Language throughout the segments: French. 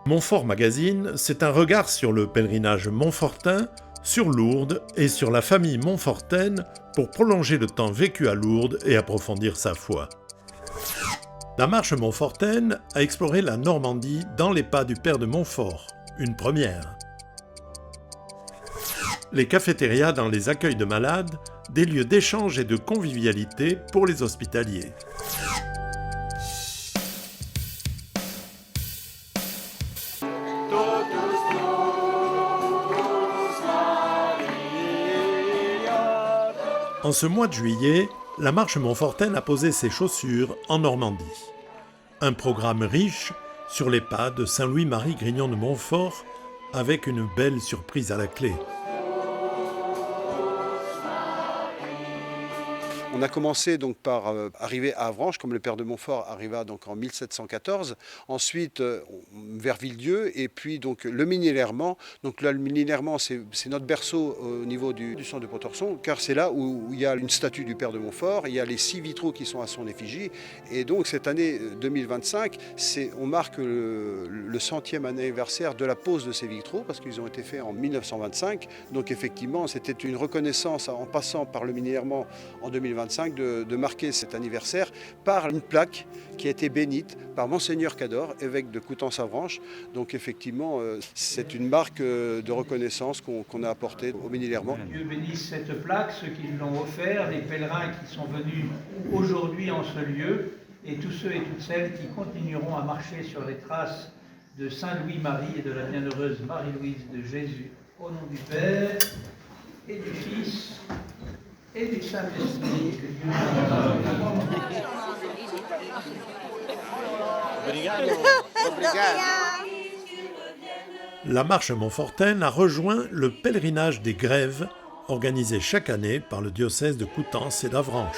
Montfort Magazine, c'est un regard sur le pèlerinage montfortain, sur Lourdes et sur la famille montfortaine pour prolonger le temps vécu à Lourdes et approfondir sa foi. La marche montfortaine a exploré la Normandie dans les pas du père de Montfort, une première. Les cafétérias dans les accueils de malades, des lieux d'échange et de convivialité pour les hospitaliers. En ce mois de juillet, la marche montfortaine a posé ses chaussures en Normandie. Un programme riche sur les pas de Saint-Louis-Marie Grignon de Montfort, avec une belle surprise à la clé. On a commencé donc par arriver à Avranches, comme le père de Montfort arriva donc en 1714. Ensuite, vers Villedieu, et puis donc le Minilerment. Donc là, le Minilerment, c'est notre berceau au niveau du centre de Pontorson, car c'est là où il y a une statue du père de Montfort. Il y a les 6 vitraux qui sont à son effigie. Et donc cette année 2025, on marque le 100e anniversaire de la pose de ces vitraux, parce qu'ils ont été faits en 1925. Donc effectivement, c'était une reconnaissance en passant par le Minilerment en 2025 de marquer cet anniversaire par une plaque qui a été bénite par Monseigneur Cador, évêque de Coutances-Avranches. Donc effectivement, c'est une marque de reconnaissance qu'on a apportée au Minilerment. Dieu bénisse cette plaque, ceux qui l'ont offert, les pèlerins qui sont venus aujourd'hui en ce lieu, et tous ceux et toutes celles qui continueront à marcher sur les traces de Saint Louis-Marie et de la bienheureuse Marie-Louise de Jésus. Au nom du Père et du Fils et du Saint-Esprit, que Dieu La marche montfortaine a rejoint le pèlerinage des Grèves, organisé chaque année par le diocèse de Coutances et d'Avranches.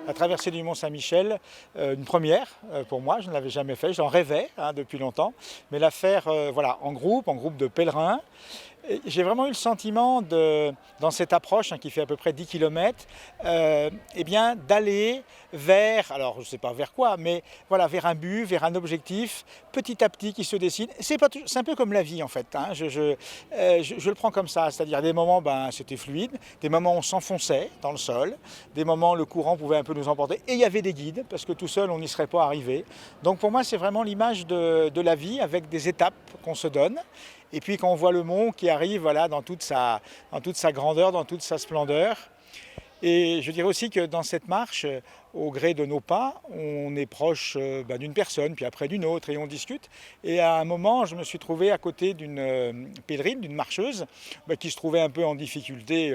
La traversée du Mont-Saint-Michel, une première pour moi, je ne l'avais jamais fait, j'en rêvais depuis longtemps, mais la faire en groupe de pèlerins. J'ai vraiment eu le sentiment, dans cette approche qui fait à peu près 10 km, d'aller vers, alors je ne sais pas vers quoi, mais voilà, vers un but, vers un objectif, petit à petit qui se dessine. C'est un peu comme la vie en fait, je le prends comme ça, c'est-à-dire des moments c'était fluide, des moments on s'enfonçait dans le sol, des moments le courant pouvait un peu nous emporter, et il y avait des guides, parce que tout seul on n'y serait pas arrivé. Donc pour moi c'est vraiment l'image de la vie avec des étapes qu'on se donne. Et puis quand on voit le mont qui arrive dans toute sa grandeur, dans toute sa splendeur. Et je dirais aussi que dans cette marche, au gré de nos pas, on est proche d'une personne, puis après d'une autre, et on discute. Et à un moment, je me suis trouvé à côté d'une pèlerine, d'une marcheuse, qui se trouvait un peu en difficulté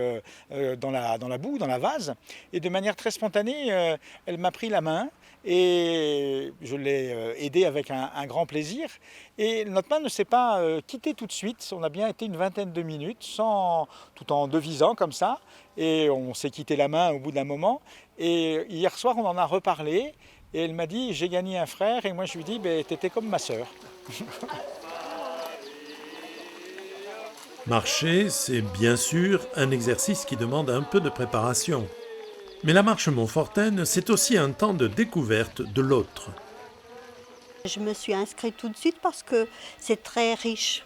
dans la boue, dans la vase. Et de manière très spontanée, elle m'a pris la main. Et je l'ai aidé avec un grand plaisir. Et notre main ne s'est pas quittée tout de suite. On a bien été une vingtaine de minutes, tout en devisant comme ça. Et on s'est quitté la main au bout d'un moment. Et hier soir, on en a reparlé. Et elle m'a dit, j'ai gagné un frère. Et moi, je lui ai dit, t'étais comme ma sœur. Marcher, c'est bien sûr un exercice qui demande un peu de préparation. Mais la marche montfortaine, c'est aussi un temps de découverte de l'autre. Je me suis inscrite tout de suite parce que c'est très riche,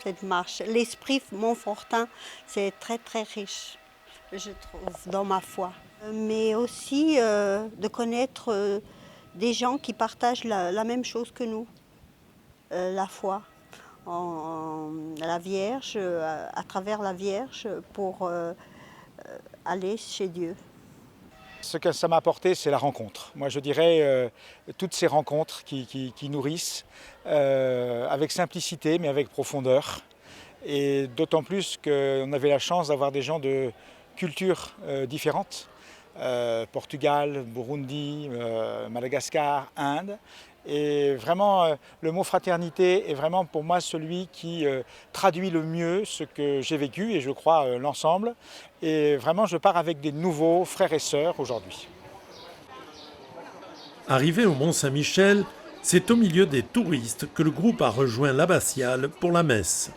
cette marche. L'esprit montfortain, c'est très très riche, je trouve, dans ma foi. Mais aussi de connaître des gens qui partagent la même chose que nous, la foi. La Vierge, à travers la Vierge, pour aller chez Dieu. Ce que ça m'a apporté, c'est la rencontre. Moi, je dirais toutes ces rencontres qui nourrissent, avec simplicité, mais avec profondeur. Et d'autant plus qu'on avait la chance d'avoir des gens de cultures différentes. Portugal, Burundi, Madagascar, Inde. Et vraiment, le mot fraternité est vraiment pour moi celui qui traduit le mieux ce que j'ai vécu et je crois l'ensemble. Et vraiment, je pars avec des nouveaux frères et sœurs aujourd'hui. Arrivé au Mont-Saint-Michel, C'est au milieu des touristes que le groupe a rejoint l'abbatiale pour la messe.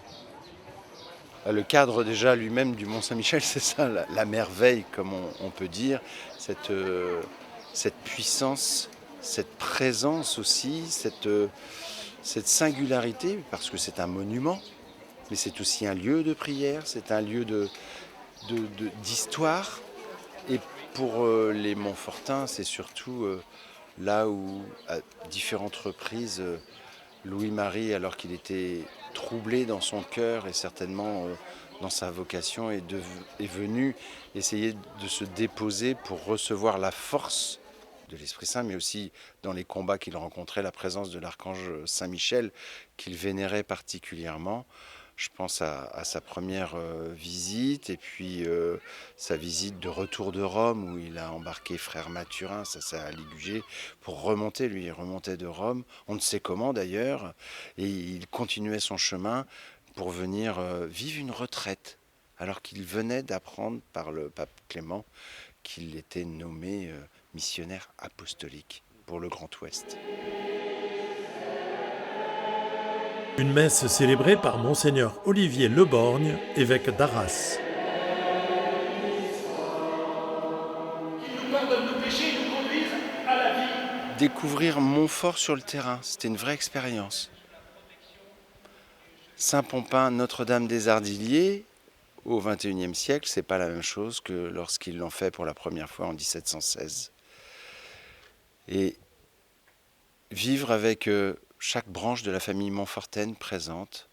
Le cadre déjà lui-même du Mont-Saint-Michel, c'est ça, la merveille, comme on peut dire, cette puissance, cette présence aussi, cette singularité, parce que c'est un monument, mais c'est aussi un lieu de prière, c'est un lieu d'histoire. Et pour les Montfortins, c'est surtout là où, à différentes reprises, Louis-Marie, alors qu'il était troublé dans son cœur et certainement dans sa vocation, est venu essayer de se déposer pour recevoir la force de l'Esprit Saint, mais aussi dans les combats qu'il rencontrait, la présence de l'archange Saint-Michel qu'il vénérait particulièrement. Je pense à sa première visite et puis sa visite de retour de Rome où il a embarqué frère Mathurin, ça Ligugé, pour remonter, lui il remontait de Rome, on ne sait comment d'ailleurs, et il continuait son chemin pour venir vivre une retraite, alors qu'il venait d'apprendre par le pape Clément qu'il était nommé missionnaire apostolique pour le Grand Ouest. Une messe célébrée par Monseigneur Olivier Leborgne, évêque d'Arras. Découvrir Montfort sur le terrain, c'était une vraie expérience. Saint-Pompin, Notre-Dame des Ardiliers, au XXIe siècle, c'est pas la même chose que lorsqu'ils l'ont fait pour la première fois en 1716. Et vivre avec chaque branche de la famille Montfortaine présente,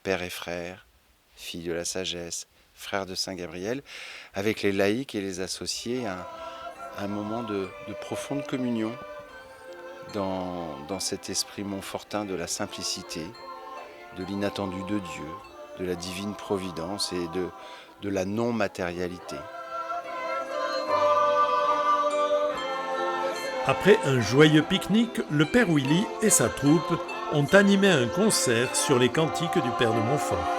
père et frère, fille de la sagesse, frère de Saint-Gabriel, avec les laïcs et les associés, un moment de profonde communion dans cet esprit montfortin de la simplicité, de l'inattendu de Dieu, de la divine providence et de la non-matérialité. Après un joyeux pique-nique, le Père Willy et sa troupe ont animé un concert sur les cantiques du Père de Montfort.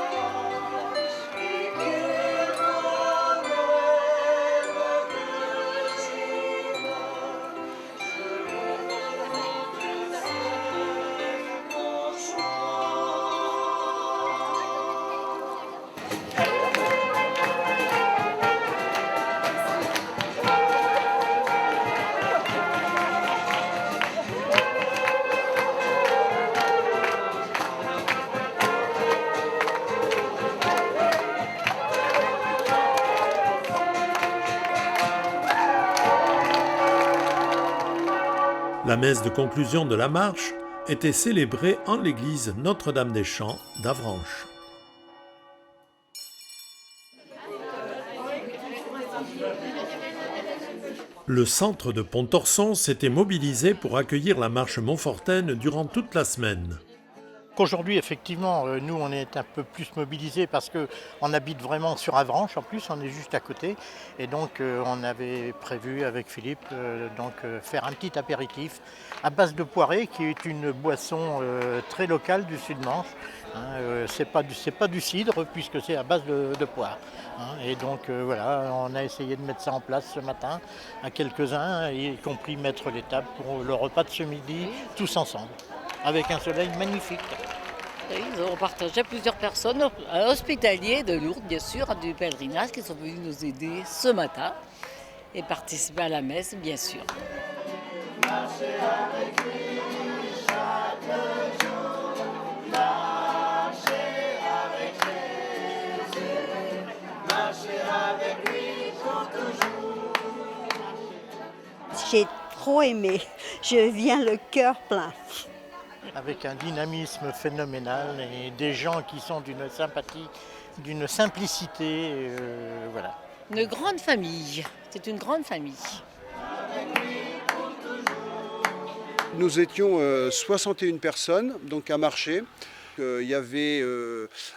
La messe de conclusion de la marche était célébrée en l'église Notre-Dame-des-Champs d'Avranches. Le centre de Pontorson s'était mobilisé pour accueillir la marche montfortaine durant toute la semaine. Aujourd'hui, effectivement, nous, on est un peu plus mobilisés parce qu'on habite vraiment sur Avranches. En plus, on est juste à côté. Et donc, on avait prévu avec Philippe faire un petit apéritif à base de poirée, qui est une boisson très locale du Sud-Manche. C'est pas du cidre, puisque c'est à base de poire. Et donc, voilà, on a essayé de mettre ça en place ce matin à quelques-uns, y compris mettre les tables pour le repas de ce midi, tous ensemble, avec un soleil magnifique. Ils ont partagé plusieurs personnes hospitaliers de Lourdes, bien sûr, du pèlerinage, qui sont venus nous aider ce matin et participer à la messe, bien sûr. Marchez avec lui chaque jour, marchez avec Jésus, marchez avec lui pour toujours. J'ai trop aimé, je viens le cœur plein. Avec un dynamisme phénoménal et des gens qui sont d'une sympathie, d'une simplicité, voilà. Une grande famille, c'est une grande famille. Nous étions 61 personnes, donc à marcher. Il y avait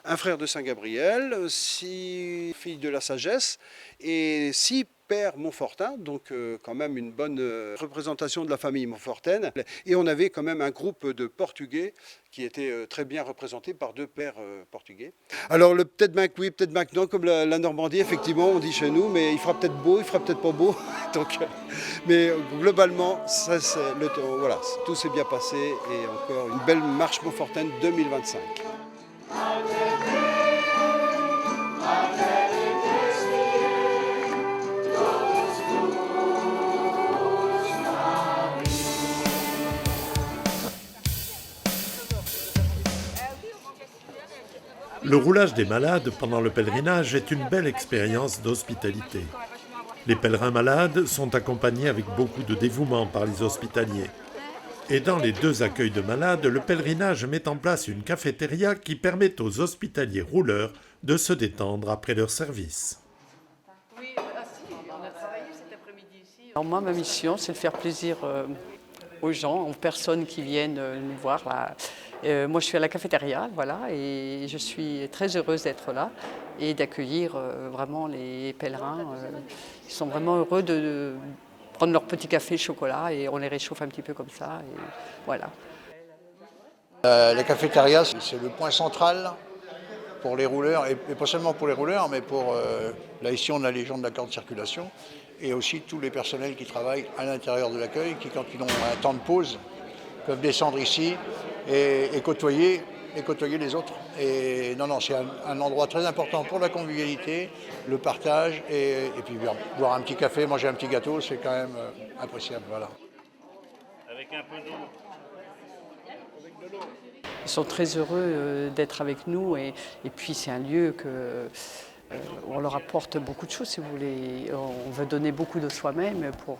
un frère de Saint-Gabriel, 6 filles de la sagesse et 6 père Montfortin, donc quand même une bonne représentation de la famille montfortaine. Et on avait quand même un groupe de Portugais qui était très bien représenté par 2 pères portugais. Alors peut-être bien que oui, peut-être bien que non, comme la Normandie, effectivement, on dit chez nous, mais il fera peut-être beau, il fera peut-être pas beau. Donc, mais globalement, voilà, tout s'est bien passé et encore une belle marche Montfortaine 2025. Le roulage des malades pendant le pèlerinage est une belle expérience d'hospitalité. Les pèlerins malades sont accompagnés avec beaucoup de dévouement par les hospitaliers. Et dans les 2 accueils de malades, le pèlerinage met en place une cafétéria qui permet aux hospitaliers rouleurs de se détendre après leur service. Alors moi, ma mission, c'est de faire plaisir aux gens, aux personnes qui viennent nous voir. Là. Moi, je suis à la cafétéria, voilà, et je suis très heureuse d'être là et d'accueillir vraiment les pèlerins. Ils sont vraiment heureux de prendre leur petit café chocolat et on les réchauffe un petit peu comme ça, et voilà. La cafétéria, c'est le point central pour les rouleurs, et pas seulement pour les rouleurs, mais pour, là ici on a les gens de la carte de circulation, et aussi tous les personnels qui travaillent à l'intérieur de l'accueil, qui quand ils ont un temps de pause, peuvent descendre ici et côtoyer les autres. Et non, c'est un endroit très important pour la convivialité, le partage, et puis boire un petit café, manger un petit gâteau, c'est quand même appréciable. Voilà. Avec un peu d'eau. Ils sont très heureux d'être avec nous et puis c'est un lieu que on leur apporte beaucoup de choses, si vous voulez. On veut donner beaucoup de soi-même pour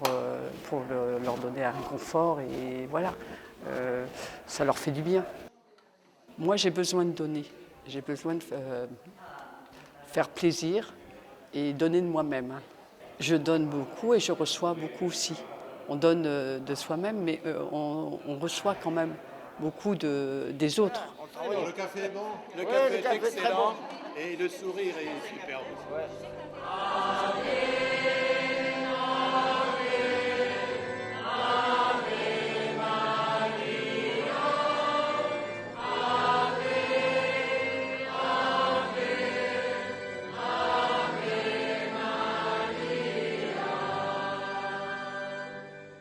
leur donner un confort et voilà, ça leur fait du bien. Moi, j'ai besoin de donner, j'ai besoin de faire plaisir et donner de moi-même. Je donne beaucoup et je reçois beaucoup aussi. On donne de soi-même, mais on reçoit quand même beaucoup des autres. Le café est bon, le café est excellent et le sourire est superbe. Ouais.